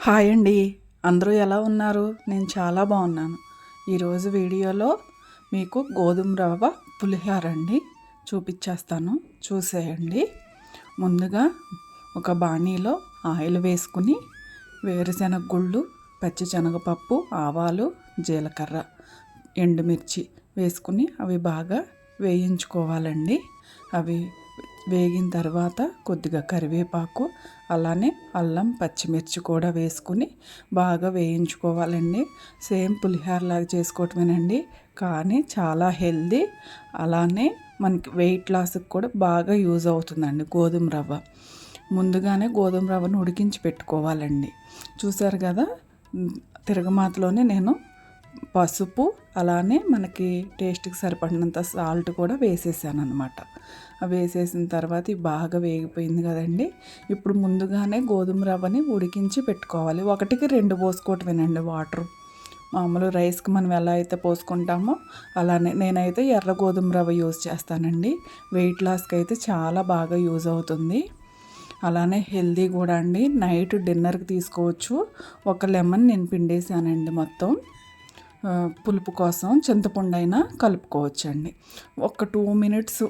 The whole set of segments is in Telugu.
హాయ్ అండి. అందరూ ఎలా ఉన్నారు? నేను చాలా బాగున్నాను. ఈరోజు వీడియోలో మీకు గోధుమ రవ్వ పులిహోర అండి చూపించేస్తాను, చూసేయండి. ముందుగా ఒక బాణీలో ఆయిల్ వేసుకుని వేరుశనగ గుళ్ళు, పచ్చిశనగపప్పు, ఆవాలు, జీలకర్ర, ఎండుమిర్చి వేసుకుని అవి బాగా వేయించుకోవాలండి. అవి వేగిన తర్వాత కొద్దిగా కరివేపాకు, అలానే అల్లం, పచ్చిమిర్చి కూడా వేసుకుని బాగా వేయించుకోవాలండి. సేమ్ పులిహోరలాగా చేసుకోవటమేనండి, కానీ చాలా హెల్దీ. అలానే మనకి వెయిట్ లాస్కి కూడా బాగా యూజ్ అవుతుందండి గోధుమ రవ్వ. ముందుగానే గోధుమ రవ్వను ఉడికించి పెట్టుకోవాలండి. చూసారు కదా, తిరగమాతలోనే నేను పసుపు, అలానే మనకి టేస్ట్కి సరిపడినంత సాల్ట్ కూడా వేసేసాను అనమాట. వేసేసిన తర్వాత బాగా వేగిపోయింది కదండి. ఇప్పుడు ముందుగానే గోధుమ రవ్వని ఉడికించి పెట్టుకోవాలి. 1కి 2 పోసుకోవటమేనండి వాటర్. మామూలు రైస్కి మనం ఎలా అయితే పోసుకుంటామో అలానే. నేనైతే ఎర్ర గోధుమ రవ్వ యూజ్ చేస్తానండి. వెయిట్ లాస్కి అయితే చాలా బాగా యూజ్ అవుతుంది. అలానే హెల్దీ కూడా అండి. నైట్ డిన్నర్కి తీసుకోవచ్చు. ఒక లెమన్ నేను పిండేసానండి మొత్తం. పులుపు కోసం చింతపండు అయినా కలుపుకోవచ్చండి. ఒక 2 మినిట్స్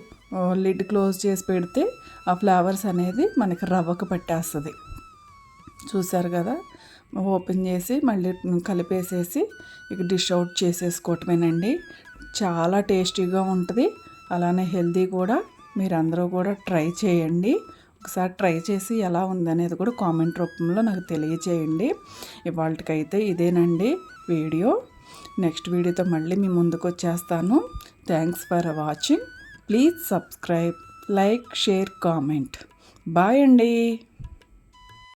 లిడ్ క్లోజ్ చేసి పెడితే ఆ ఫ్లేవర్స్ అనేది మనకి రవ్వకు పట్టేస్తుంది. చూసారు కదా, ఓపెన్ చేసి మళ్ళీ కలిపేసేసి ఇక డిష్ అవుట్ చేసేసుకోవటమేనండి. చాలా టేస్టీగా ఉంటుంది, అలానే హెల్దీ కూడా. మీరందరూ కూడా ట్రై చేయండి. ఒకసారి ట్రై చేసి ఎలా ఉందనేది కూడా కామెంట్ రూపంలో నాకు తెలియచేయండి. ఇవాళకైతే ఇదేనండి వీడియో. నెక్స్ట్ వీడియోతో మళ్ళీ మీ ముందుకు వచ్చేస్తాను. Thanks for watching. Please subscribe, like, share, comment. Bye అండి.